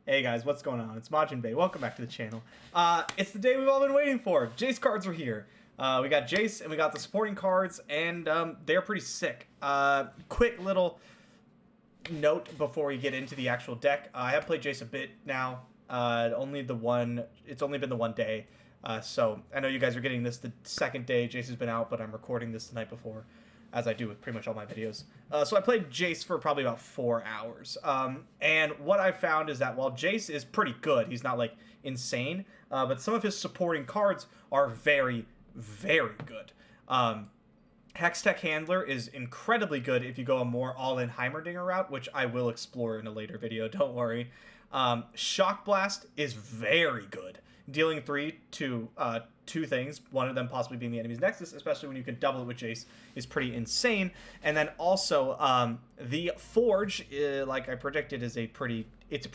Hey guys, what's going on? It's MajiinBae. Welcome back to the channel. It's the day we've all been waiting for. Jayce cards are here. We got Jayce and we got the supporting cards, and they're pretty sick. Quick little note before we get into the actual deck. I have played Jayce a bit now. It's only been the one day. So I know you guys are getting this the second day. Jayce has been out, but I'm recording this the night before, as I do with pretty much all my videos. So I played Jayce for probably about 4 hours. And what I found is that while Jayce is pretty good, he's not like insane, but some of his supporting cards are very, very good. Hextech Handler is incredibly good if you go a more all-in Heimerdinger route, which I will explore in a later video, don't worry. Shock Blast is very good, dealing 3 to 2 things, one of them possibly being the enemy's Nexus, especially when you can double it with Jayce, is pretty insane. And then also, the Forge, like I predicted, is a pretty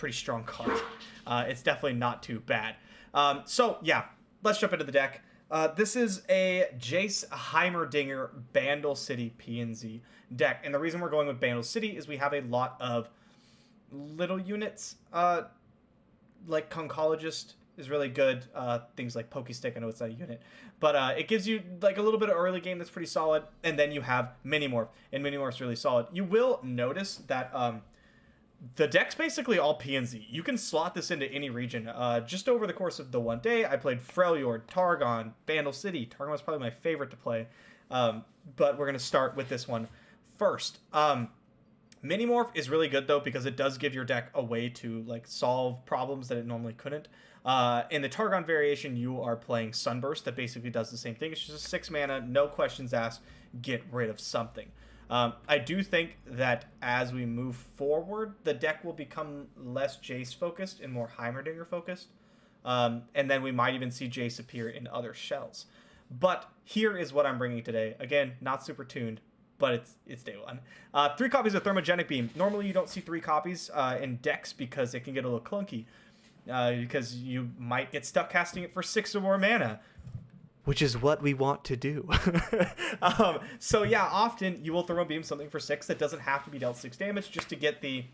strong card. It's definitely not too bad. So yeah, let's jump into the deck. This is a Jayce Heimerdinger Bandle City PNZ deck, and the reason we're going with Bandle City is we have a lot of little units, like Concologist is really good. Things like Pokestick, I know it's not a unit, but it gives you like a little bit of early game that's pretty solid, and then you have Minimorph, and Minimorph's really solid. You will notice that the deck's basically all PNZ. You can slot this into any region. Just over the course of the one day, I played Freljord, Targon, Bandle City. Targon was probably my favorite to play, but we're going to start with this one first. Minimorph is really good though, because it does give your deck a way to like solve problems that it normally couldn't. In the Targon variation, you are playing Sunburst that basically does the same thing. It's just a 6 mana, no questions asked, get rid of something. I do think that as we move forward, the deck will become less Jayce focused and more Heimerdinger focused. And then we might even see Jayce appear in other shells. But here is what I'm bringing today. Again, not super tuned, but it's day one. 3 copies of Thermogenic Beam. Normally you don't see 3 copies in decks because it can get a little clunky. Because you might get stuck casting it for 6 or more mana, which is what we want to do. So yeah, often you will Thermo Beam something for 6 that doesn't have to be dealt 6 damage, just to get the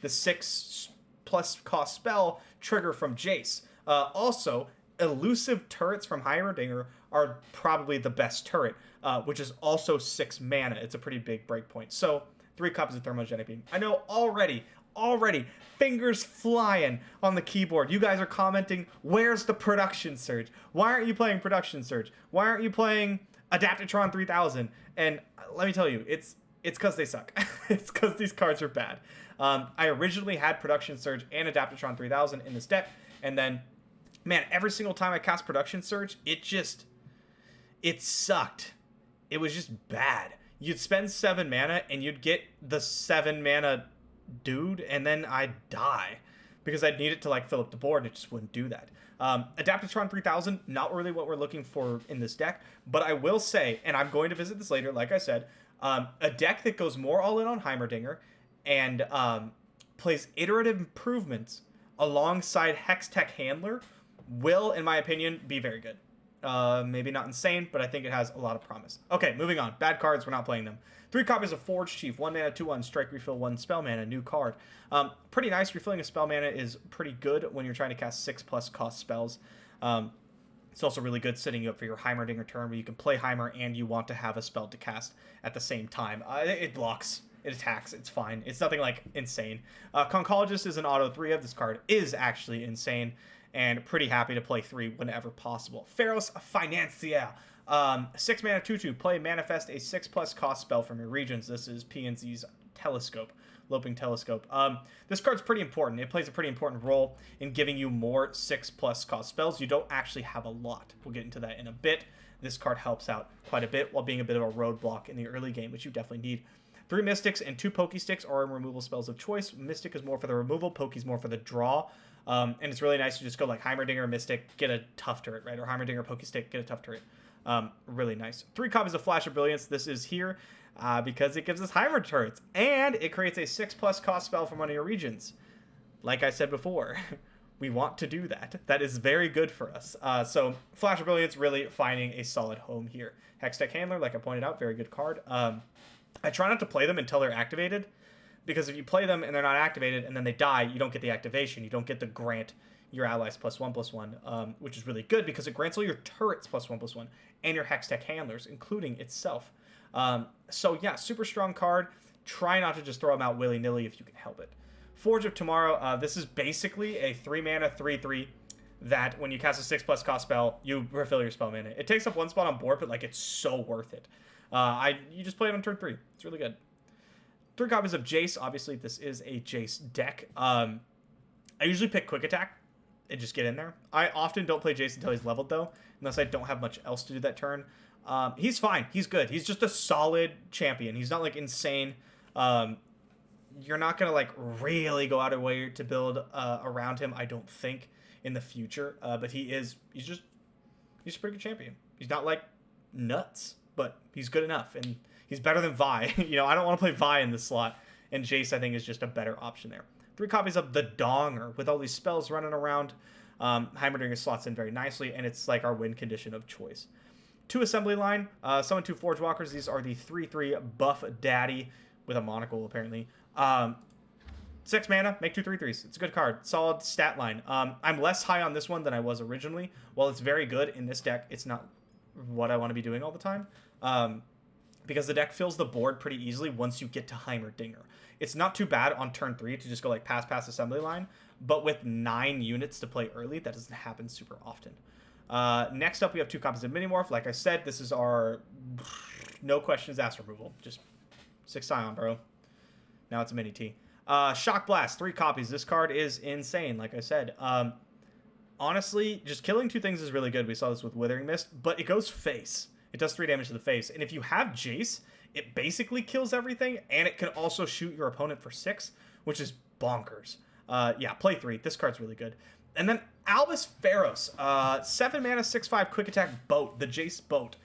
6 plus cost spell trigger from Jayce. Also, elusive turrets from Heimerdinger are probably the best turret, which is also 6 mana. It's a pretty big breakpoint. So 3 copies of Thermogenic Beam. I know already, fingers flying on the keyboard. You guys are commenting, where's the Production Surge? Why aren't you playing Production Surge? Why aren't you playing Adaptatron 3000? And let me tell you, it's because they suck. It's because these cards are bad. I originally had Production Surge and Adaptatron 3000 in this deck, and then, man, every single time I cast Production Surge, it sucked. It was just bad. You'd spend 7 mana, and you'd get the 7 mana dude, and then I'd die because I'd need it to like fill up the board, and it just wouldn't do that. Adaptatron 3000, not really what we're looking for in this deck, but I will say, and I'm going to visit this later, like I said, a deck that goes more all in on Heimerdinger and plays iterative improvements alongside Hextech Handler will, in my opinion, be very good. Maybe not insane, but I think it has a lot of promise. Okay, moving on. Bad cards, we're not playing them. 3 copies of Forge Chief, 1 mana, 2/1, strike, refill, 1 spell mana, new card. Pretty nice. Refilling a spell mana is pretty good when you're trying to cast 6 plus cost spells. It's also really good setting you up for your Heimerdinger turn where you can play Heimer and you want to have a spell to cast at the same time. It blocks, it attacks, it's fine. It's nothing like insane. Concologist is an auto 3 of. This card is actually insane, and pretty happy to play 3 whenever possible. Pharaoh's Financier. 6 mana 2/2. Play Manifest a 6 plus cost spell from your regions. This is PNZ's Telescope. Loping Telescope. This card's pretty important. It plays a pretty important role in giving you more 6 plus cost spells. You don't actually have a lot. We'll get into that in a bit. This card helps out quite a bit while being a bit of a roadblock in the early game, which you definitely need. 3 Mystics and 2 Pokesticks are removal spells of choice. Mystic is more for the removal. Poke's more for the draw. And it's really nice to just go like Heimerdinger, Mystic, get a tough turret, right? Or Heimerdinger, Pokestick, get a tough turret. Really nice. 3 copies of Flash of Brilliance. This is here because it gives us Heimer turrets, and it creates a 6 plus cost spell from one of your regions. Like I said before, we want to do that. That is very good for us. So Flash of Brilliance really finding a solid home here. Hextech Handler, like I pointed out, very good card. I try not to play them until they're activated, Because if you play them and they're not activated and then they die, you don't get the activation. You don't get the grant your allies +1/+1, which is really good because it grants all your turrets +1/+1 and your Hex Tech handlers, including itself. So yeah, super strong card. Try not to just throw them out willy-nilly if you can help it. Forge of Tomorrow, this is basically a 3-mana 3/3 that when you cast a 6+ cost spell, you refill your spell mana. It takes up 1 spot on board, but like it's so worth it. You just play it on turn 3. It's really good. 3 copies of Jayce. Obviously, this is a Jayce deck. I usually pick Quick Attack and just get in there. I often don't play Jayce until he's leveled, though, unless I don't have much else to do that turn. He's fine. He's good. He's just a solid champion. He's not, like, insane. You're not going to, like, really go out of your way to build around him, I don't think, in the future. But he's a pretty good champion. He's not, like, nuts, but he's good enough, and he's better than Vi. You know, I don't want to play Vi in this slot, and Jayce, I think, is just a better option there. 3 copies of the Donger with all these spells running around. Heimer slots in very nicely, and it's, like, our win condition of choice. 2 assembly line, summon 2 Forge Walkers. These are the 3/3 buff daddy with a monocle, apparently. 6 mana, make 2 3/3s. It's a good card. Solid stat line. I'm less high on this one than I was originally. While it's very good in this deck, it's not what I want to be doing all the time. Because the deck fills the board pretty easily once you get to Heimerdinger. It's not too bad on turn 3 to just go like pass assembly line, but with 9 units to play early, that doesn't happen super often. Next up, we have 2 copies of Minimorph. Like I said, this is our no questions asked removal. Just 6 Scion, bro. Now it's a Mini T. Shock Blast, 3 copies. This card is insane, like I said. Honestly, just killing 2 things is really good. We saw this with Withering Mist, but it goes face. It does 3 damage to the face. And if you have Jayce, it basically kills everything, and it can also shoot your opponent for 6, which is bonkers. Yeah, play 3. This card's really good. And then Albus Pharos, 7 mana, 6/5 quick attack boat, the Jayce boat.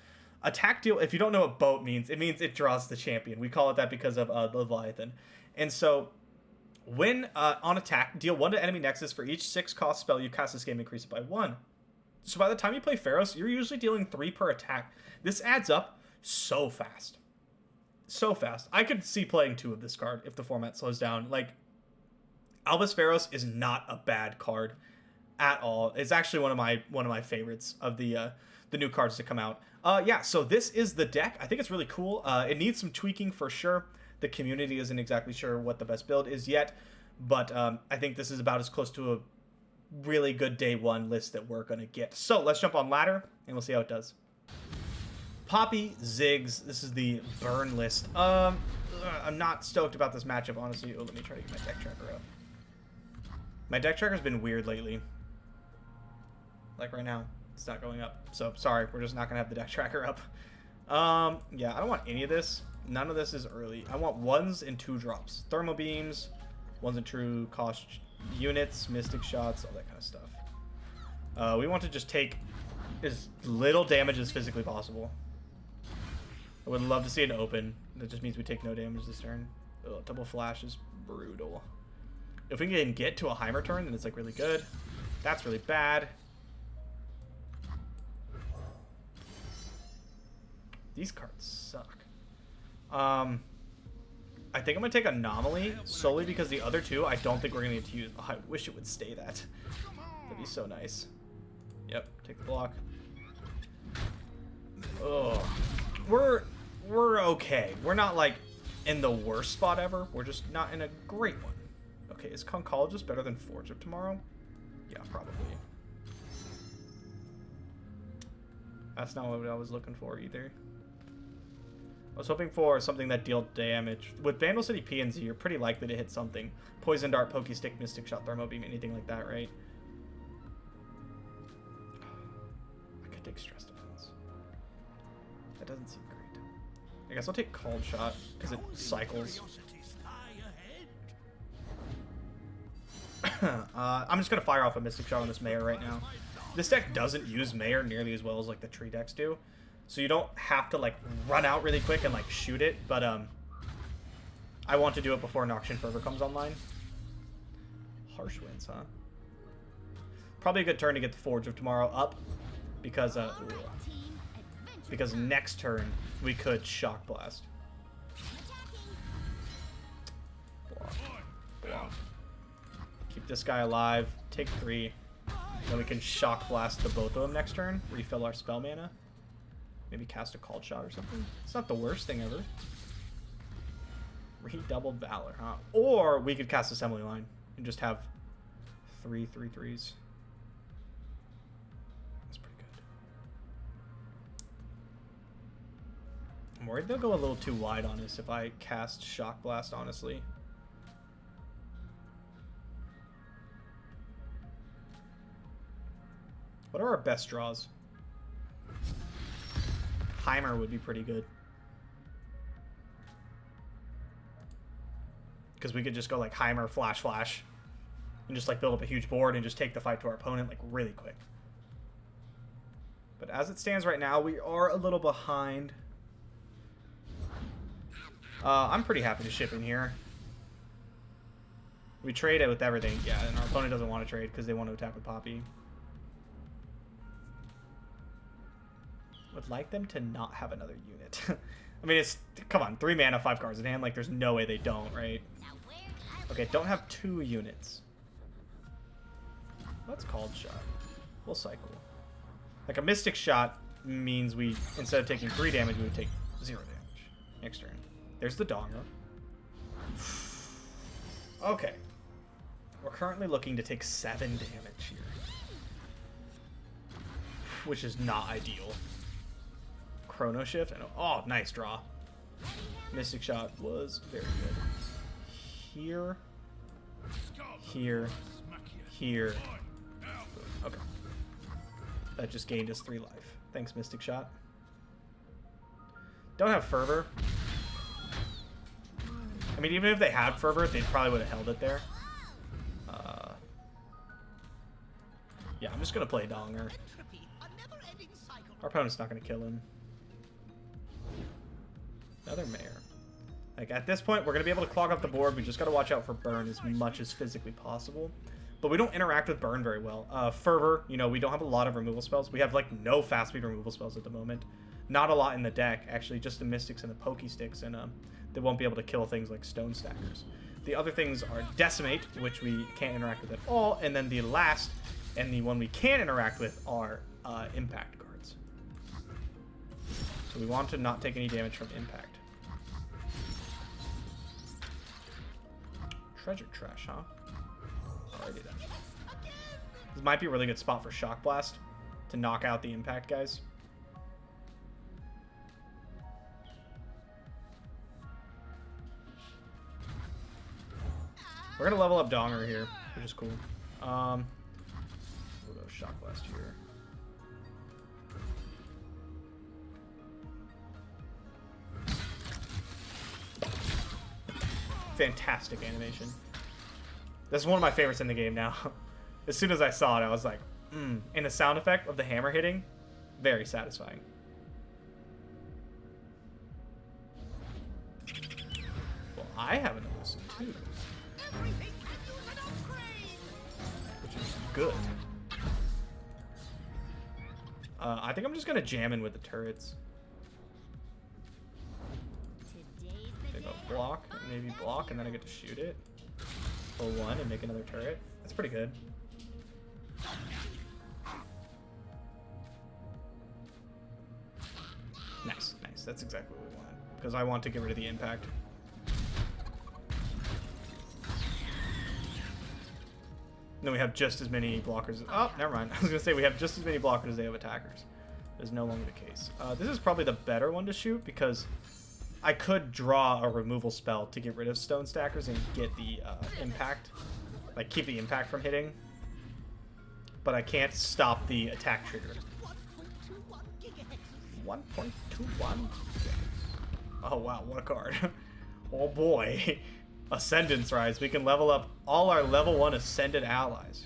Attack deal, if you don't know what boat means it draws the champion. We call it that because of Leviathan. And so when on attack, deal 1 to enemy nexus for each 6 cost spell you cast this game, increase it by 1. So by the time you play Pharos, you're usually dealing 3 per attack. This adds up so fast. So fast. I could see playing 2 of this card if the format slows down. Like, Albus Pharos is not a bad card at all. It's actually one of my favorites of the new cards to come out. Yeah, so this is the deck. I think it's really cool. It needs some tweaking for sure. The community isn't exactly sure what the best build is yet, but I think this is about as close to a really good day 1 list that we're going to get. So let's jump on ladder, and we'll see how it does. Poppy, Ziggs. This is the burn list. I'm not stoked about this matchup, honestly. Oh, let me try to get my deck tracker up. My deck tracker's been weird lately. Like right now, it's not going up. So, sorry, we're just not going to have the deck tracker up. Yeah, I don't want any of this. None of this is early. I want 1s and 2 drops. Thermal Beams, 1s and true cost units, Mystic Shots, all that kind of stuff. We want to just take as little damage as physically possible. I would love to see it open. That just means we take no damage this turn. Ugh, double flash is brutal. If we can get to a Heimer turn, then it's like really good. That's really bad. These cards suck. I think I'm going to take Anomaly solely because the other 2 I don't think we're going to get to use. Oh, I wish it would stay that. That'd be so nice. Yep, take the block. Oh, we're okay. We're not like in the worst spot ever. We're just not in a great one. Okay, is Conchologist better than Forge of Tomorrow? Yeah, probably. That's not what I was looking for either. I was hoping for something that dealt damage. With Vandal City P and Z, you're pretty likely to hit something. Poison Dart, Pokey Stick, Mystic Shot, Thermo Beam, anything like that, right? I could take Stress Defense. That doesn't seem great. I guess I'll take Cold Shot, because it cycles. I'm just going to fire off a Mystic Shot on this Mayor right now. This deck doesn't use Mayor nearly as well as like the tree decks do. So you don't have to like run out really quick and like shoot it, but I want to do it before Noxian Fervor comes online. Harsh Winds, huh? Probably a good turn to get the Forge of Tomorrow up, because next turn we could Shock Blast. this guy alive, take 3. Then we can Shock Blast the both of them next turn, refill our spell mana. Maybe cast a Called Shot or something. It's not the worst thing ever. Redoubled Valor, huh? Or we could cast Assembly Line and just have 3 3/3s. That's pretty good. I'm worried they'll go a little too wide on us if I cast Shock Blast, honestly. What are our best draws? Heimer would be pretty good. Because we could just go like Heimer, Flash, Flash. And just like build up a huge board and just take the fight to our opponent like really quick. But as it stands right now, we are a little behind. I'm pretty happy to ship in here. We trade it with everything. Yeah, and our opponent doesn't want to trade because they want to attack with Poppy. Would like them to not have another unit. I mean, it's... Come on, 3 mana, 5 cards in hand. Like, there's no way they don't, right? Okay, don't have 2 units. What's Called Shot? We'll cycle. Like, a Mystic Shot means we, instead of taking 3 damage, we would take 0 damage next turn. There's the Donger. Okay. We're currently looking to take 7 damage here. Which is not ideal. Chrono Shift. Oh, nice draw. Mystic Shot was very good. Here. Here. Here. Okay. That just gained us 3 life. Thanks, Mystic Shot. Don't have Fervor. I mean, even if they had Fervor, they probably would have held it there. Yeah, I'm just going to play Donger. Our opponent's not going to kill him. Another Mare. Like, at this point, we're going to be able to clog up the board. We just got to watch out for burn as much as physically possible. But we don't interact with burn very well. Fervor, you know, we don't have a lot of removal spells. We have, like, no fast speed removal spells at the moment. Not a lot in the deck, actually. Just the Mystics and the Pokey Sticks. And they won't be able to kill things like Stone Stackers. The other things are Decimate, which we can't interact with at all. And then the last, and the one we can interact with, are Impact cards. So we want to not take any damage from Impact. Treasure Trash, huh? Alrighty then. This might be a really good spot for Shock Blast to knock out the Impact guys. We're gonna level up Donger here, which is cool. We'll go Shock Blast here. Fantastic animation. This is one of my favorites in the game now. As soon as I saw it, I was like, And the sound effect of the hammer hitting, very satisfying. Well, I have an elusive too. Which is good. I think I'm just gonna jam in with the turrets. Maybe a block, maybe block, and then I get to shoot it. Pull 1 and make another turret. That's pretty good. Nice, nice. That's exactly what we wanted. Because I want to get rid of the Impact. No, we have just as many blockers. Oh, never mind. I was going to say we have just as many blockers as they have attackers. That is no longer the case. This is probably the better one to shoot because I could draw a removal spell to get rid of Stone Stackers and get the Impact. Like, keep the Impact from hitting. But I can't stop the attack trigger. 1.21? Oh, wow. What a card. Oh, boy. Ascendance Rise. We can level up all our level 1 Ascended allies.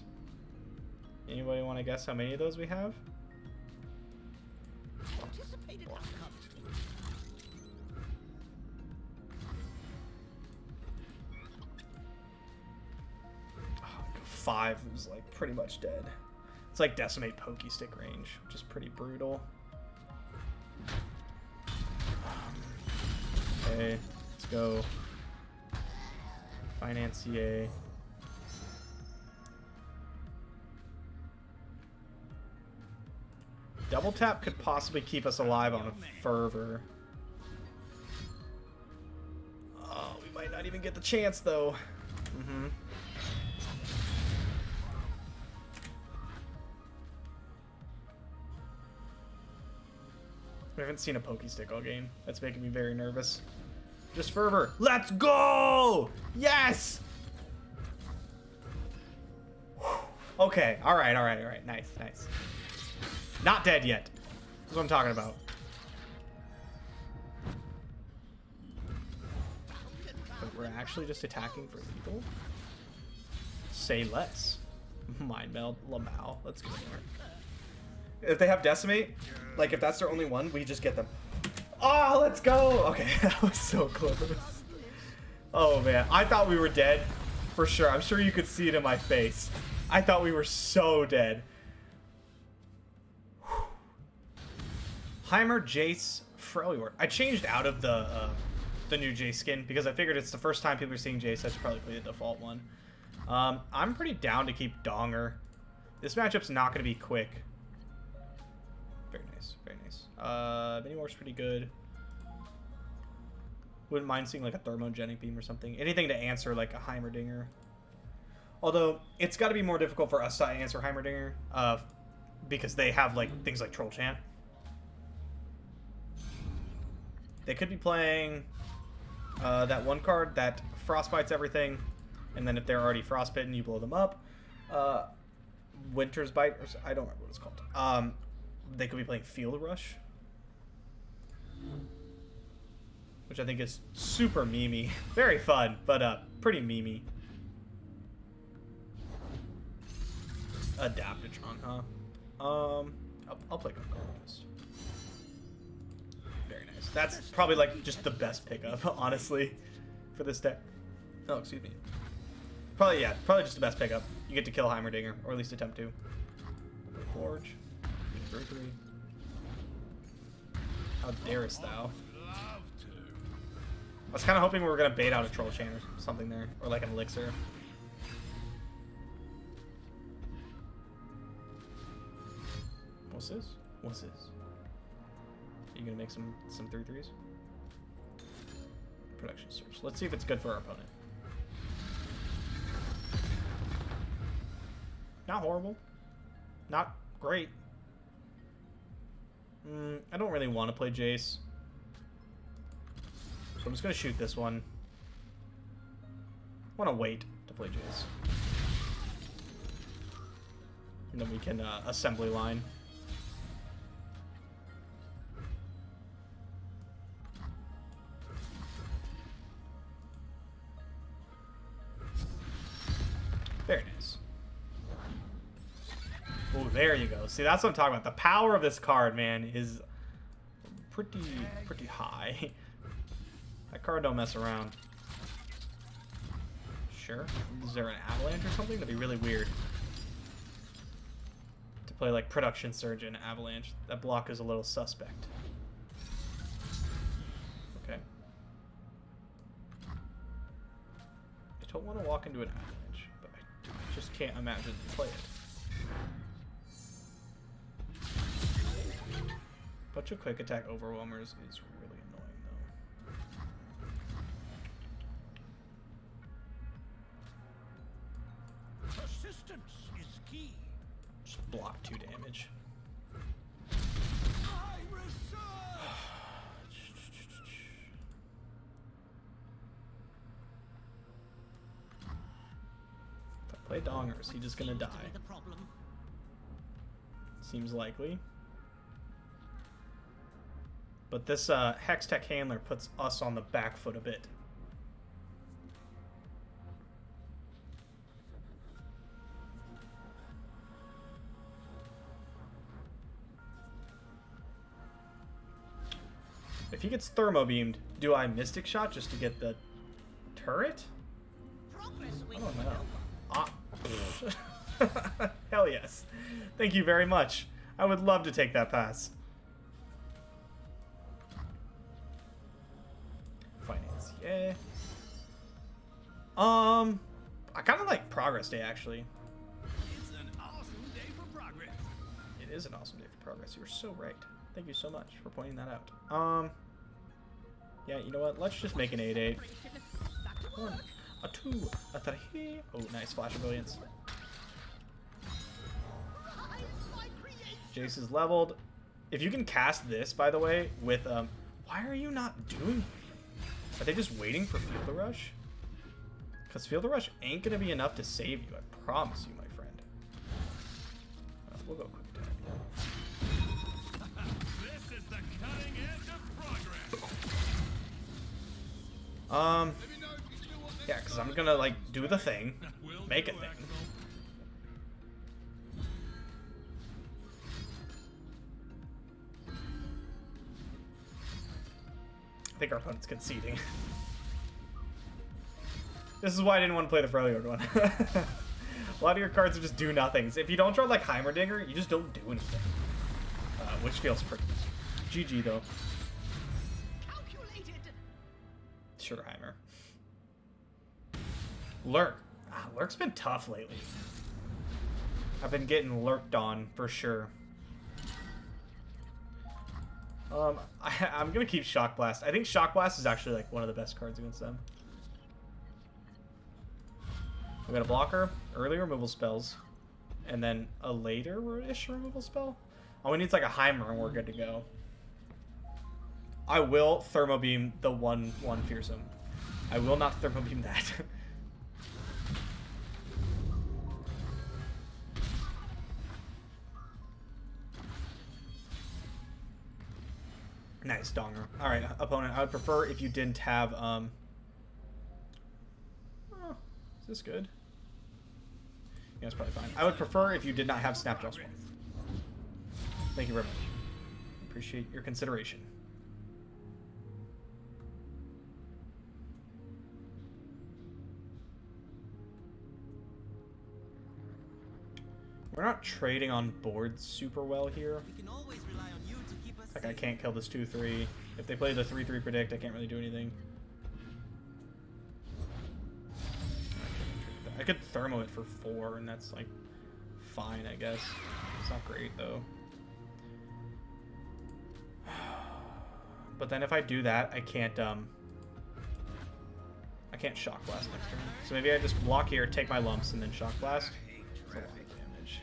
Anybody want to guess how many of those we have? Oh, 5 is like pretty much dead. It's like Decimate Pokey Stick range, which is pretty brutal. Okay, let's go. Financier. double tap could possibly keep us alive on a fervor. Oh, we might not even get the chance though. We haven't seen a pokey stick all game. That's making me very nervous. Just fervor. Let's go! Yes! Okay, alright. Nice. Not dead yet. That's what I'm talking about. But we're actually just attacking for lethal? Say less. Mind meld, Lamau. Let's go there. If they have Decimate, like if that's their only one, we just get them. Oh, let's go! Okay, that was so close. Oh man, I thought we were dead for sure. I'm sure you could see it in my face. I thought we were so dead. Heimer, Jayce, Freljord. I changed out of the new Jayce skin because I figured it's the first time people are seeing Jayce. That's probably the default one. I'm pretty down to keep Donger. This matchup's not going to be quick. Very nice. Minimorph's pretty good. Wouldn't mind seeing like a thermogenic beam or something. Anything to answer like a Heimerdinger. Although it's got to be more difficult for us to answer Heimerdinger because they have like things like Troll Chant. They could be playing that one card that frostbites everything, and then if they're already frostbitten, you blow them up. Winter's Bite, or I don't remember what it's called. They could be playing Field Rush, which I think is super memey. Very fun, but pretty memey. Adaptatron, huh? I'll play Concordius. Very nice. That's probably like just the best pickup, honestly, for this deck. Oh, excuse me. Probably just the best pickup. You get to kill Heimerdinger, or at least attempt to. Forge. 3/3. How darest thou? I was kind of hoping we were going to bait out a Troll Chain or something there, or like an Elixir. What's this? Are you going to make some 3/3s? Production Search. Let's see if it's good for our opponent. Not horrible. Not great. I don't really want to play Jayce. So I'm just going to shoot this one. I want to wait to play Jayce. And then we can assembly line. Very nice. Oh, there you go. See, that's what I'm talking about. The power of this card, man, is pretty high. That card don't mess around. Sure. Is there an Avalanche or something? That'd be really weird. To play like Production Surge and Avalanche. That block is a little suspect. Okay. I don't want to walk into an Avalanche, but I just can't imagine to play it. Bunch of quick attack overwhelmers is really annoying though. Persistence is key. Just block 2 damage. I reserve. If I play Donger, is he just gonna die? Seems likely. But this Hex Tech Handler puts us on the back foot a bit. If he gets Thermo Beamed, do I Mystic Shot just to get the turret? I don't know. Hell yes. Thank you very much. I would love to take that pass. Finance, yeah. I kind of like Progress Day, actually. It's an awesome day for progress. It is an awesome day for progress. You're so right. Thank you so much for pointing that out. Yeah, you know what? Let's just make an 8-8. 1, a 2, a 3. Oh, nice flash of brilliance. Jayce is leveled. If you can cast this, by the way, with why are you not doing? Are they just waiting for Field of Rush? Because Field of Rush ain't gonna be enough to save you. I promise you, my friend. We'll go quick tag. This is the cutting edge of progress. Yeah, because I'm gonna like do the thing, make a thing. I think our opponent's conceding. This is why I didn't want to play the Freljord one. A lot of your cards are just do nothings. If you don't draw like Heimerdinger, you just don't do anything. Which feels pretty. GG though. Calculated. Sure, Heimer. Lurk. Lurk's been tough lately. I've been getting lurked on for sure. I'm gonna keep Shock Blast. I think Shock Blast is actually like one of the best cards against them. We got a blocker, early removal spells, and then a later-ish removal spell. All we need is like a Heimer and we're good to go. I will Thermo Beam the 1/1 Fearsome. I will not Thermo Beam that. Nice, Donger. Alright, opponent, I would prefer if you didn't have, oh, is this good? Yeah, it's probably fine. I would prefer if you did not have Snapjaw Swarm. Thank you very much. Appreciate your consideration. We're not trading on board super well here. We can always rely on you to keep us Like, I safe. can't kill this 2-3. If they play the 3-3 predict, I can't really do anything. I could thermo it for 4, and that's, like, fine, I guess. It's not great, though. But then if I do that, I can't Shock Blast next turn. So maybe I just block here, take my lumps, and then Shock Blast. That's a lot of damage.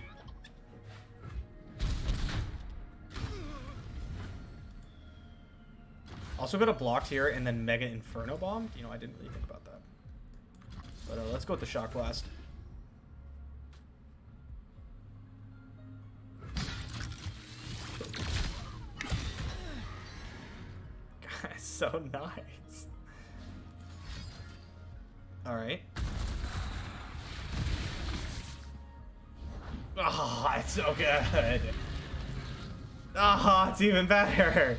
Also got a blocked here and then Mega Inferno Bomb. You know, I didn't really think about that. But let's go with the Shock Blast. God, it's so nice. Alright. Oh, it's so good. Oh, it's even better.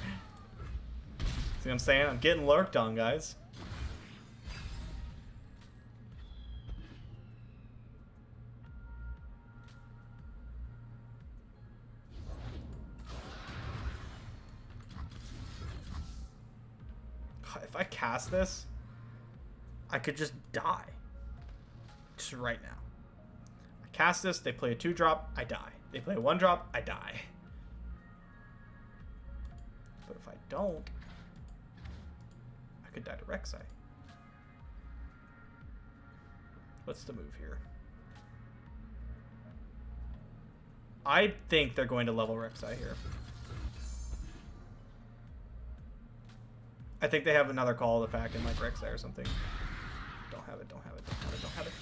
See what I'm saying? I'm getting lurked on, guys. If I cast this, I could just die. Just right now. I cast this, they play a 2-drop, I die. They play a 1-drop, I die. But if I don't, I could die to Rek'Sai. What's the move here? I think they're going to level Rek'Sai here. I think they have another Call of the Pack in like Rek'Sai or something. Don't have it, don't have it, don't have it, don't have it.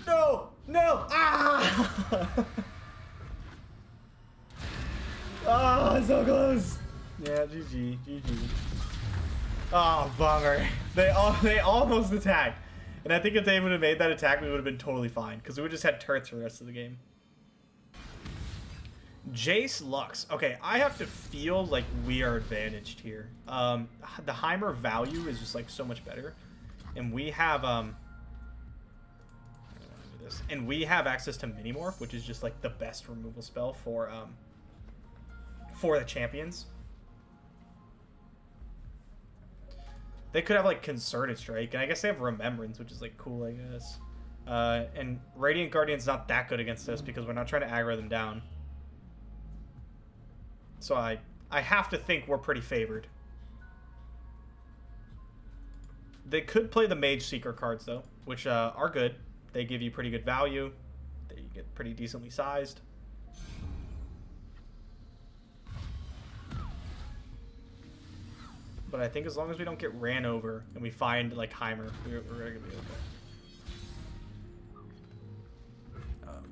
No! No! Ah! Ah, so close! Yeah, GG, GG. Oh, bummer. They almost attacked. And I think if they would have made that attack, we would have been totally fine. Because we would have just had turrets for the rest of the game. Jayce Lux. Okay, I have to feel like we are advantaged here. The Heimer value is just like so much better. And we have and we have access to Minimorph, which is just like the best removal spell for the champions. They could have like Concerted Strike, and I guess they have Remembrance, which is like cool, I guess. And Radiant Guardian's not that good against us because we're not trying to aggro them down. So I have to think we're pretty favored. They could play the Mage Seeker cards, though, which are good. They give you pretty good value. They get pretty decently sized. But I think as long as we don't get ran over and we find, like, Heimer, we're going to be okay.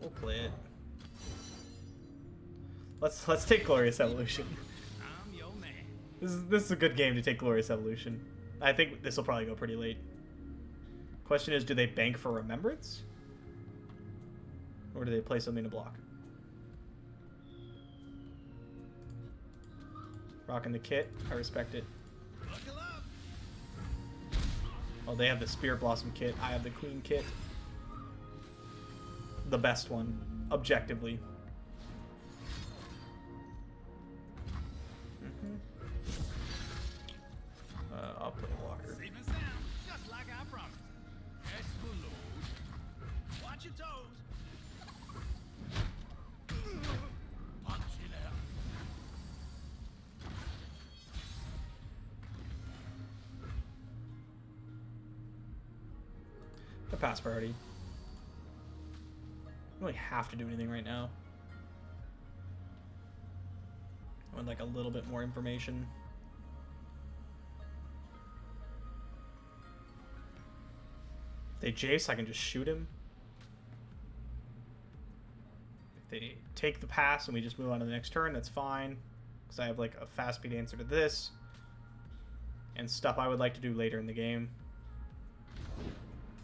We'll play it. Let's take Glorious Evolution. I'm your man. This is a good game to take Glorious Evolution. I think this will probably go pretty late. Question is, do they bank for Remembrance? Or do they play something to block? Rocking the kit. I respect it. Buckle up. Oh, they have the Spirit Blossom kit. I have the Queen kit. The best one, objectively. I'll play Walker. Safe and sound, just like I promised. Explode. Watch your toes. Punch it out. The pass priority. I don't really have to do anything right now. I would like a little bit more information. If they Jayce, I can just shoot him. If they take the pass and we just move on to the next turn, that's fine. Because I have like a fast speed answer to this. And stuff I would like to do later in the game.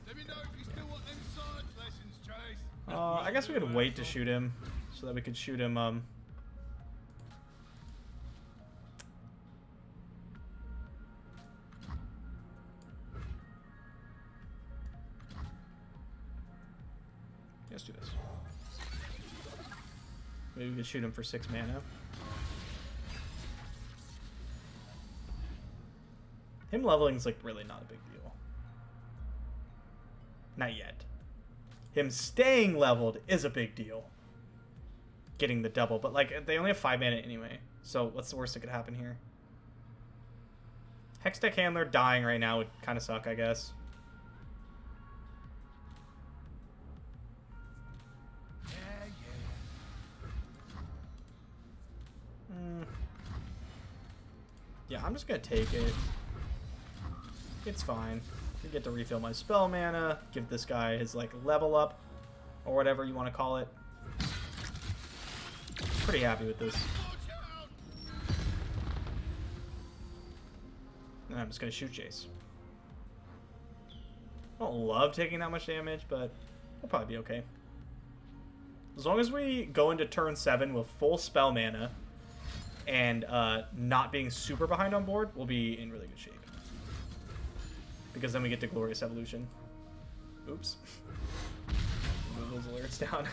Let me know if you still want them science lessons, Jayce. I guess we could wait to shoot him. So that we could shoot him, let's do this. Maybe we could shoot him for 6 mana. Him leveling's like really not a big deal. Not yet. Him staying leveled is a big deal. Getting the double, but like they only have 5 mana anyway. So what's the worst that could happen here? Hextech Handler dying right now would kind of suck, I guess. Yeah, I'm just gonna take it. It's fine. I get to refill my spell mana, give this guy his like level up, or whatever you want to call it. Pretty happy with this. And I'm just gonna shoot Jayce. I don't love taking that much damage, but we'll probably be okay. As long as we go into turn 7 with full spell mana and not being super behind on board, we'll be in really good shape. Because then we get to Glorious Evolution. Oops. Move those alerts down.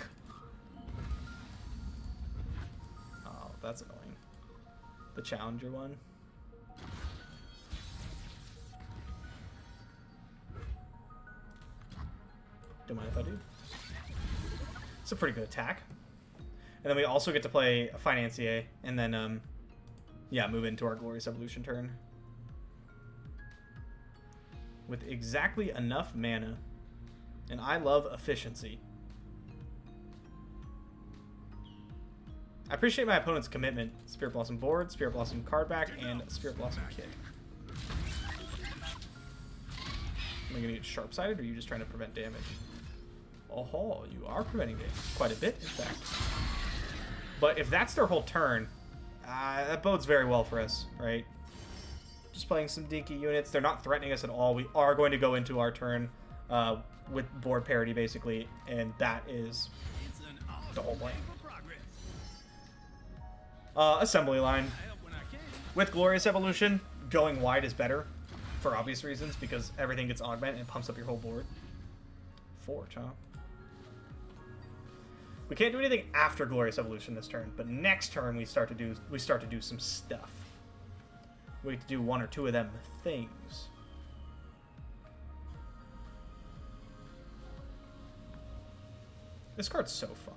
Oh, that's annoying. The Challenger one. Don't mind if I do. It's a pretty good attack. And then we also get to play a Financier, and then, yeah, move into our Glorious Evolution turn. With exactly enough mana. And I love efficiency. I appreciate my opponent's commitment. Spirit Blossom board, Spirit Blossom card back, and Spirit Blossom kit. Am I going to get sharp-sided, or are you just trying to prevent damage? Oh, you are preventing damage. Quite a bit, in fact. But if that's their whole turn, that bodes very well for us, right? Just playing some dinky units. They're not threatening us at all. We are going to go into our turn with board parity, basically, and that is the whole plan. Assembly line. With Glorious Evolution, going wide is better, for obvious reasons, because everything gets augmented and pumps up your whole board. Forge, huh? We can't do anything after Glorious Evolution this turn, but next turn we start to do some stuff. We have to do 1 or 2 of them things. This card's so fun.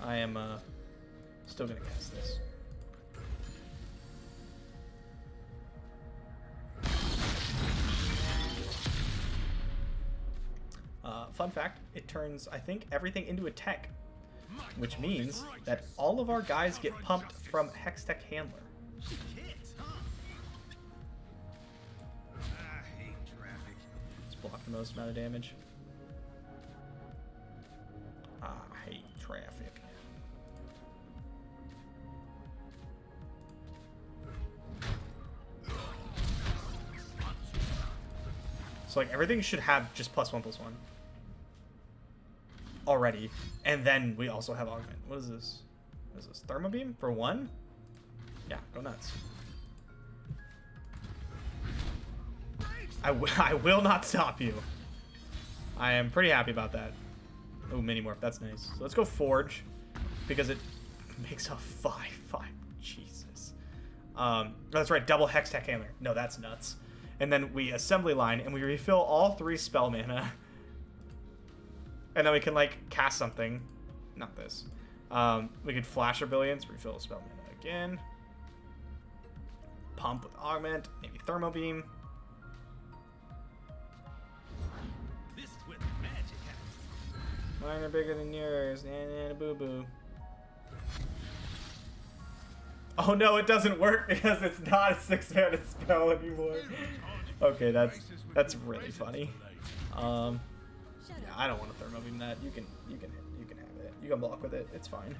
I am still gonna cast this. Fun fact, it turns, I think, everything into a tech, which means that all of our guys get pumped from Hextech Handler. Hits, huh? I hate traffic. Let's block the most amount of damage. I hate traffic. So like everything should have just +1/+1 already, and then we also have augment. What is this? What is this? Thermo beam for 1? Yeah, go nuts. I will not stop you. I am pretty happy about that. Oh, mini morph, that's nice. So let's go forge because it makes a 5/5. Jesus. That's right, double hex tech handler. No, that's nuts. And then we assembly line and we refill all 3 spell mana. And then we can like cast something. Not this. We could flash our brilliance, refill spell mana again. Pump with augment, maybe thermo beam. This is where the magic happens. Mine are bigger than yours. Nah, boo boo. Oh no, it doesn't work because it's not a 6-mana spell anymore. Okay, that's really funny. Yeah, I don't want to thermo beam that. You can have it. You can block with it. It's fine.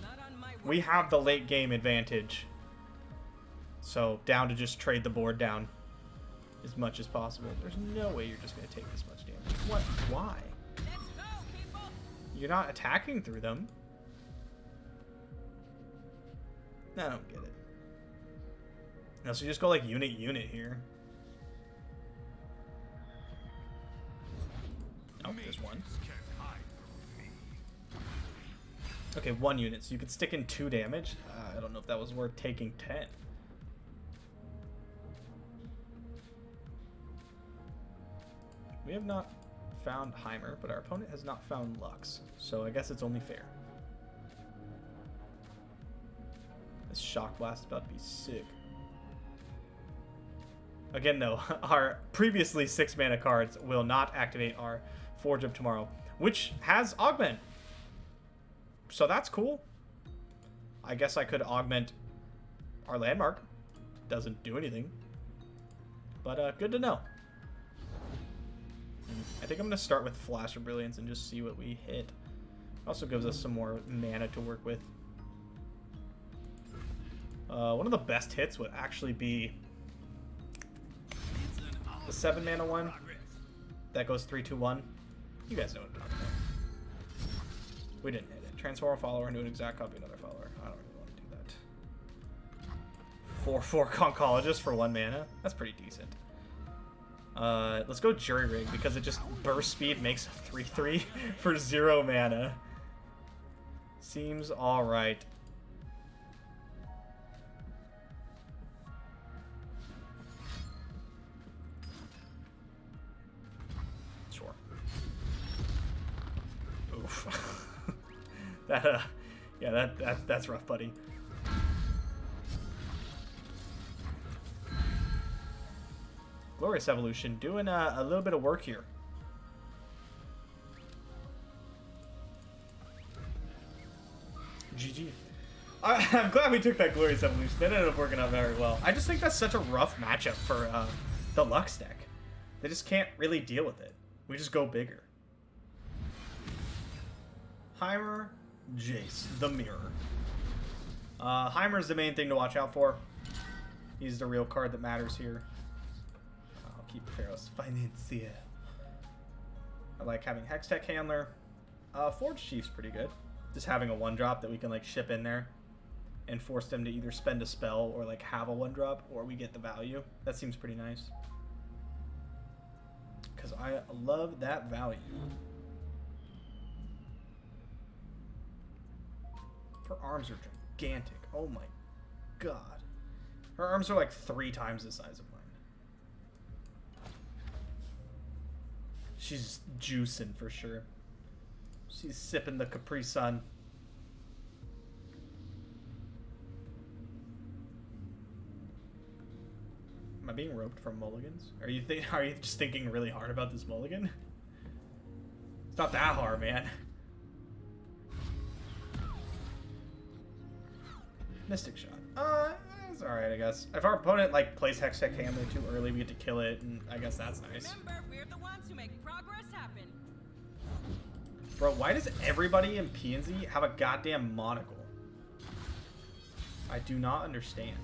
Not on my We have the late game advantage. So down to just trade the board down as much as possible. There's no way you're just gonna take this much damage. What? Why? Let's go, people. You're not attacking through them. I don't get it. No, so you just go like unit here. Oh, there's one. Can't hide from me. Okay, 1 unit, so you could stick in 2 damage. I don't know if that was worth taking 10. We have not found Heimer, but our opponent has not found Lux, so I guess it's only fair. This Shock Blast is about to be sick. Again, though, our previously 6-mana cards will not activate our Forge of Tomorrow, which has Augment. So that's cool. I guess I could augment our landmark. Doesn't do anything. But good to know. I think I'm going to start with Flash of Brilliance and just see what we hit. Also gives us some more mana to work with. One of the best hits would actually be the 7-mana one. That goes 3-2-1. You guys know what I'm talking about. We didn't hit it. Transform a follower into an exact copy of another follower. I don't really want to do that. 4/4 Concologist for 1 mana. That's pretty decent. Let's go Jury Rig because it just burst speed makes a 3/3 for 0 mana. Seems alright. Sure. Oof. Yeah, that's rough, buddy. Glorious Evolution doing a little bit of work here. GG. I'm glad we took that Glorious Evolution. That ended up working out very well. I just think that's such a rough matchup for the Lux deck. They just can't really deal with it. We just go bigger. Heimer, Jayce, the Mirror. Heimer's the main thing to watch out for. He's the real card that matters here. I'll keep Pharaoh's Financier. I like having Hextech Handler. Forge Chief's pretty good. Just having a 1-drop that we can like ship in there and force them to either spend a spell or like have a 1-drop, or we get the value. That seems pretty nice. Because I love that value. Her arms are gigantic. Oh my god. Her arms are like 3 times the size of mine. She's juicing for sure. She's sipping the Capri Sun. Am I being roped from mulligans? Are you just thinking really hard about this mulligan? It's not that hard, man. Mystic Shot. It's alright, I guess. If our opponent like plays Hextech Hammer too early, we get to kill it, and I guess that's nice. Remember, we're the ones who make progress happen. Bro, why does everybody in PNZ have a goddamn monocle? I do not understand.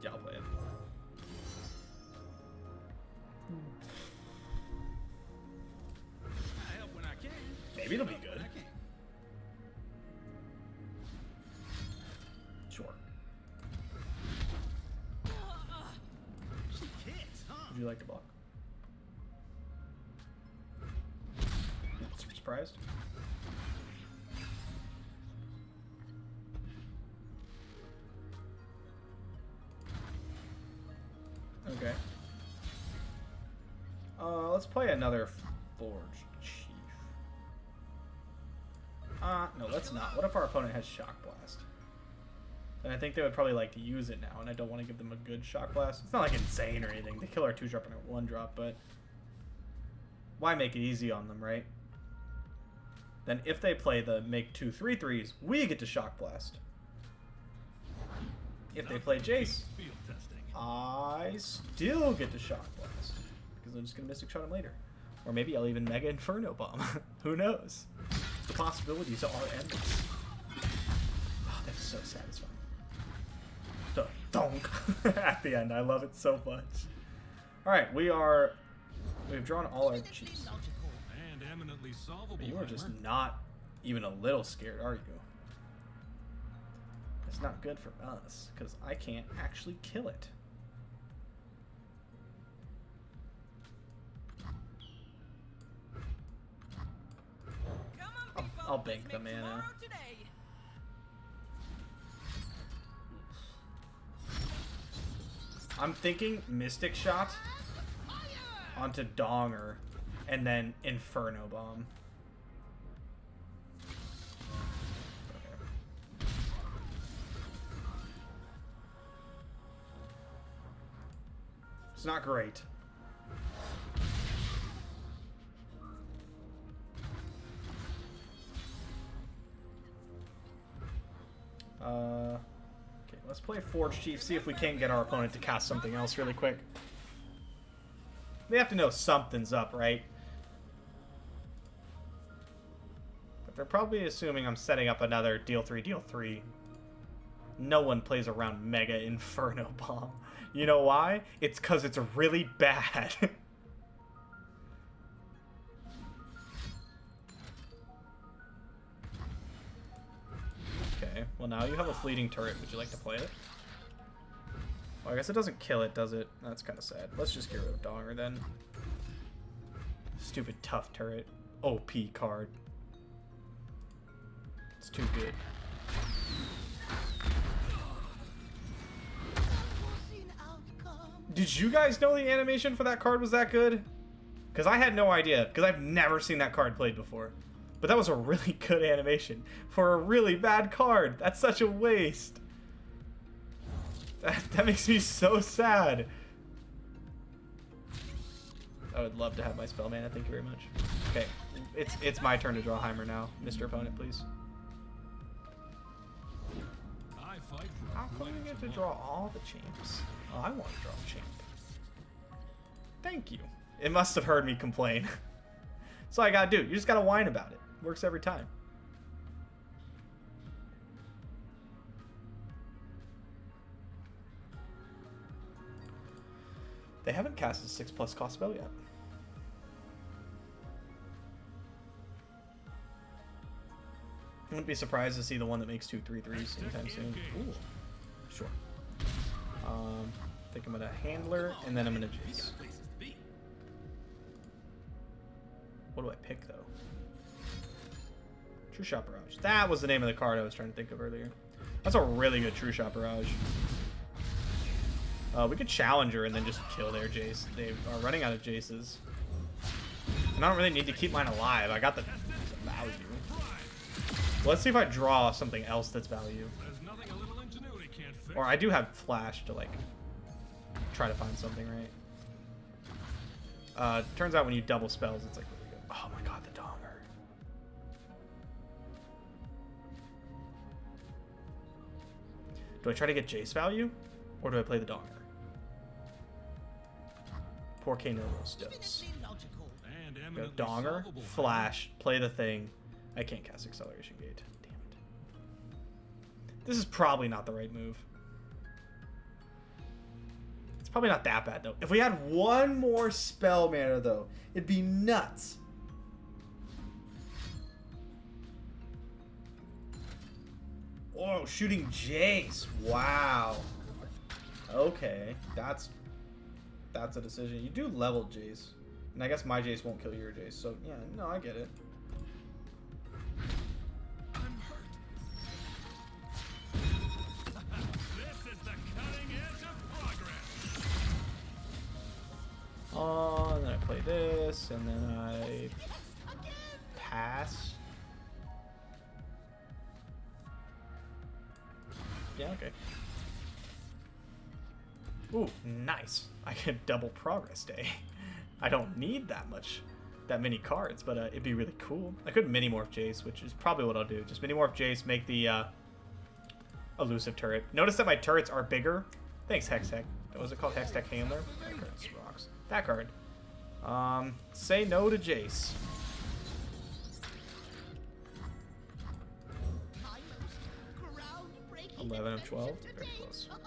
Yeah, I'll play it. I help when I can. Maybe it'll be When good. I can. Sure. She kicks, huh? Would you like to block? Surprised? Okay. Let's play another Forge Chief. No, let's not. What if our opponent has Shock Blast? Then I think they would probably like to use it now, and I don't want to give them a good Shock Blast. It's not like insane or anything. They kill our 2-drop and our 1-drop, but why make it easy on them, right? Then if they play the make 2 3/3s, we get to Shock Blast. If they play Jayce, Field testing. I still get to Shock Blast. Because I'm just going to Mystic Shot him later. Or maybe I'll even Mega Inferno Bomb. Who knows? The possibilities are endless. Oh, that's so satisfying. The donk at the end. I love it so much. Alright, we've drawn all our chiefs. And eminently solvable. But you are just Heimer. not even a little scared, are you? It's not good for us, because I can't actually kill it. Come on, people. I'll bank Let's the make mana. tomorrow today. I'm thinking Mystic Shot onto Donger, and then Inferno Bomb. Okay. It's not great. Okay, let's play Forge Chief, see if we can get our opponent to cast something else really quick. They have to know something's up, right? But they're probably assuming I'm setting up another deal 3, deal 3. No one plays around Mega Inferno Bomb. You know why? It's because it's really bad. Okay, well now you have a fleeting turret. Would you like to play it? Well, I guess it doesn't kill it, does it? That's kind of sad. Let's just get rid of Donger then. Stupid tough turret. OP card. It's too good. Did you guys know the animation for that card was that good? Because I had no idea, because I've never seen that card played before. But that was a really good animation for a really bad card. That's such a waste. That makes me so sad. I would love to have my spell mana. Thank you very much. Okay, it's my turn to draw Heimer now. Mr. Opponent, please. I fight for How come we get to draw all the champs? Oh, I want to draw a champ. Thank you. It must have heard me complain. That's all I gotta do. You just gotta whine about it. Works every time. They haven't cast a 6+ cost spell yet. I wouldn't be surprised to see the one that makes 2 3/3s anytime soon. Ooh, sure. I think I'm gonna handler and then I'm gonna Jayce. places to be. What do I pick though? True Shot Barrage. That was the name of the card I was trying to think of earlier. That's a really good True Shot Barrage. We could Challenger and then just kill their Jayce. They are running out of Jayces. And I don't really need to keep mine alive. I got the value. Let's see if I draw something else that's value. There's nothing a little ingenuity can't fix. Or I do have flash to like try to find something, right? Turns out when you double spells, it's like really good. Oh my god, the donger. Do I try to get Jayce value? Or do I play the donger? Poor K Novos does. And Go eminently donger, solvable. flash, play the thing. I can't cast acceleration gate. Damn it. This is probably not the right move. It's probably not that bad though. If we had one more spell mana though, it'd be nuts. Oh, shooting Jayce. Wow. Okay, that's a decision. You do level Jayce. And I guess my Jayce won't kill your Jayce, so yeah, no, I get it. This is the cutting edge of progress. Oh, and then I play this, and then I pass. Yeah, okay. Ooh, nice. I get double progress day. I don't need that many cards, but it'd be really cool. I could mini-morph Jayce, which is probably what I'll do. Just mini-morph Jayce, make the elusive turret. Notice that my turrets are bigger. Thanks, Hextech. What was it called? Hextech Handler? That card rocks. That card. Say no to Jayce. Groundbreaking 11 of 12. adventure Very to close. date.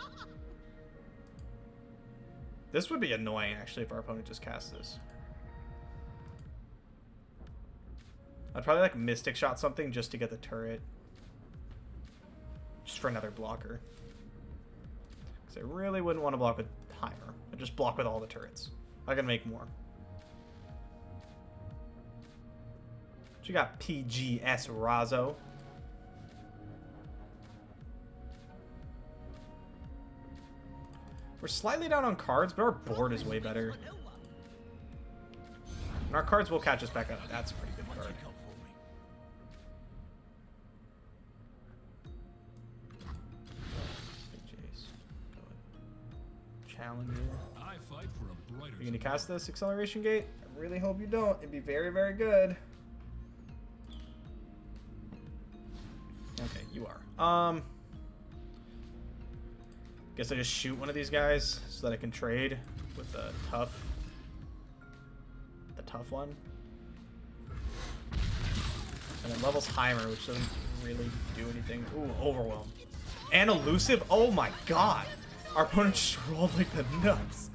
This would be annoying, actually, if our opponent just cast this. I'd probably, like, Mystic Shot something just to get the turret. Just for another blocker. Because I really wouldn't want to block with Heimer. I'd just block with all the turrets. I can make more. But you got PGS Razo. We're slightly down on cards, but our board is way better. And our cards will catch us back up. That's a pretty good card. Jayce. Challenger. I fight for a brighter You gonna cast this acceleration gate? I really hope you don't. It'd be very, very good. Okay, you are. Guess I just shoot one of these guys so that I can trade with the tough one. And it levels Heimer, which doesn't really do anything. Ooh, overwhelm. And elusive? Oh my god! Our opponent just rolled like the nuts.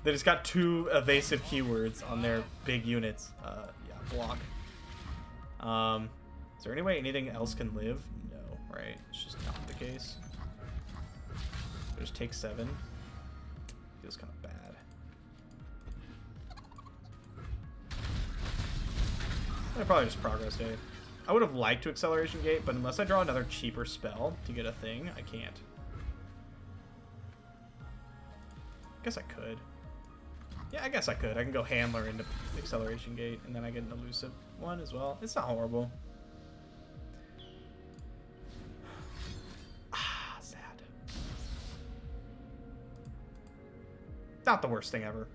They just got 2 evasive keywords on their big units. Yeah, block. Is there any way anything else can live? No, right? It's just not the case. Just take 7. Feels kind of bad. I probably just progress day. I would have liked to acceleration gate, but unless I draw another cheaper spell to get a thing, I can't. Guess I could. Yeah, I guess I could. I can go handler into acceleration gate, and then I get an elusive one as well. It's not horrible. Sad. Not the worst thing ever.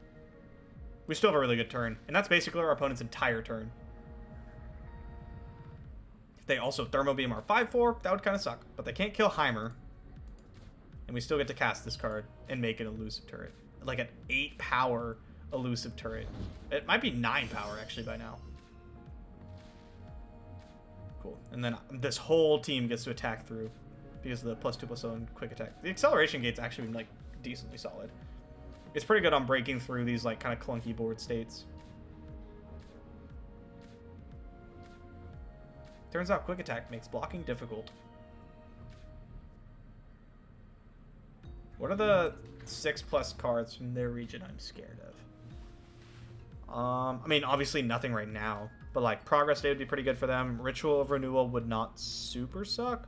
We still have a really good turn, and that's basically our opponent's entire turn. If they also Thermo Beam our 5/4, that would kind of suck, but they can't kill Heimer, and we still get to cast this card and make an elusive turret. Like an 8 power elusive turret. It might be 9 power actually by now. Cool. And then this whole team gets to attack through because of the +2/+1 quick attack. The acceleration gate's actually been like decently solid. It's pretty good on breaking through these like kind of clunky board states. Turns out quick attack makes blocking difficult. What are the 6+ cards from their region I'm scared of? I mean, obviously nothing right now, but like Progress Day would be pretty good for them. Ritual of Renewal would not super suck.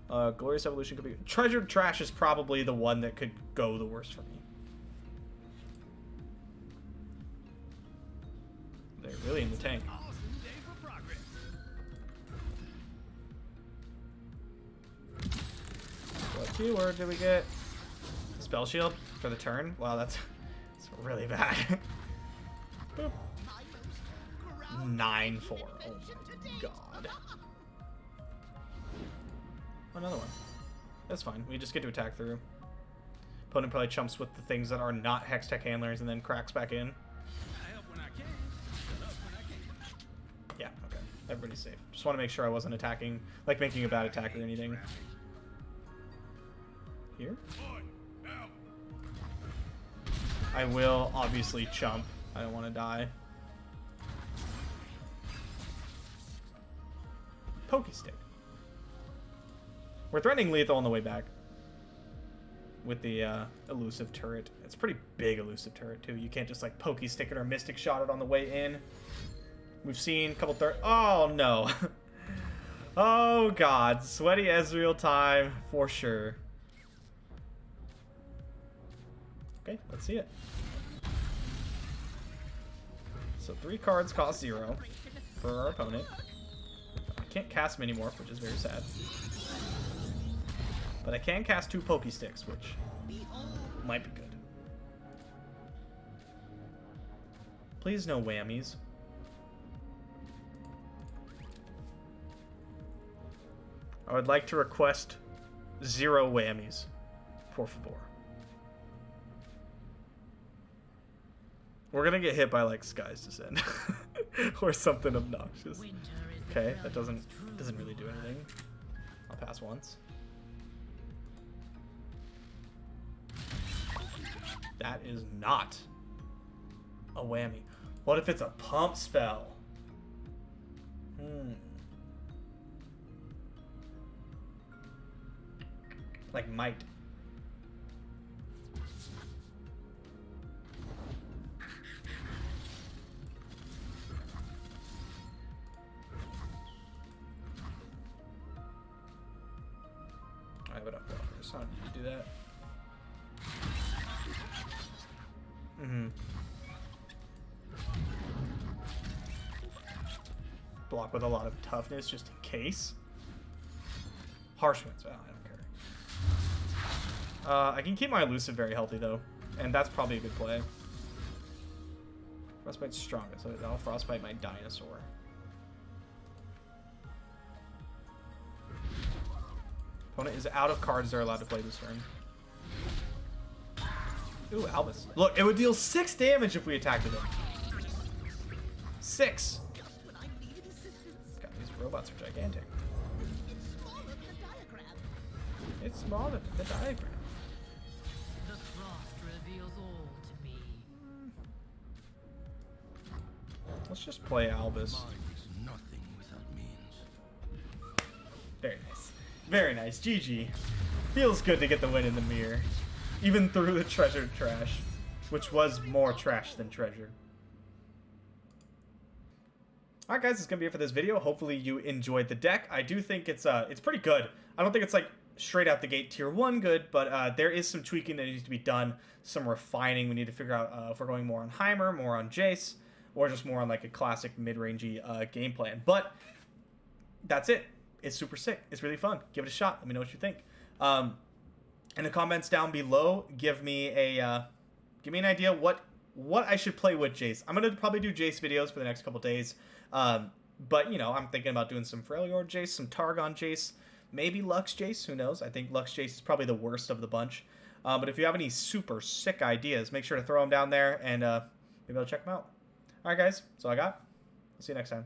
Glorious Evolution could be... Treasured Trash is probably the one that could go the worst for me. Really in the tank. Awesome day for progress. What keyword did we get? Spell shield for the turn? Wow, that's really bad. Boop. 9-4. Oh my god. Another one. That's fine. We just get to attack through. Opponent probably chumps with the things that are not Hex Tech handlers and then cracks back in. I help when I can. Shut up when I can. Yeah, okay. Everybody's safe. Just want to make sure I wasn't attacking, like making a bad attack or anything. Here? I will obviously chump. I don't want to die. Pokestick. We're threatening lethal on the way back with the elusive turret. It's a pretty big elusive turret too. You can't just like Pokestick it or Mystic Shot it on the way in. We've seen a couple oh no. Oh god, sweaty Ezreal time for sure. Okay, let's see it. So 3 cards cost 0 for our opponent. I can't cast them anymore, which is very sad. But I can cast 2 Pokesticks, which might be good. Please no whammies. I would like to request 0 whammies. Por favor. We're gonna get hit by like Sky's Descent or something obnoxious. Okay, that doesn't really do anything. I'll pass once. That is not a whammy. What if it's a pump spell? Like might. I have it up blockers, so I don't need to do that. Block with a lot of toughness just in case. Harsh winds. Well, I don't care. I can keep my elusive very healthy though, and that's probably a good play. Frostbite's strongest, so I'll frostbite my dinosaur. Opponent is out of cards they're allowed to play this turn. Ooh, Albus. Look, it would deal 6 damage if we attacked with him. 6. God, these robots are gigantic. It's smaller than the diagram. The frost reveals all to me. Let's just play Albus. Nothing without means. Very nice. Very nice. GG. Feels good to get the win in the mirror. Even through the treasure trash. Which was more trash than treasure. Alright guys, it's going to be it for this video. Hopefully you enjoyed the deck. I do think it's pretty good. I don't think it's like straight out the gate tier 1 good, but there is some tweaking that needs to be done. Some refining. We need to figure out if we're going more on Heimer, more on Jayce, or just more on like a classic mid-rangey game plan. But that's it. It's super sick. It's really fun. Give it a shot. Let me know what you think. In the comments down below, give me an idea what I should play with Jayce. I'm gonna probably do Jayce videos for the next couple days. But you know, I'm thinking about doing some Freljord Jayce, some Targon Jayce, maybe Lux Jayce. Who knows? I think Lux Jayce is probably the worst of the bunch. But if you have any super sick ideas, make sure to throw them down there, and maybe I'll check them out. All right, guys. That's all I got. I'll see you next time.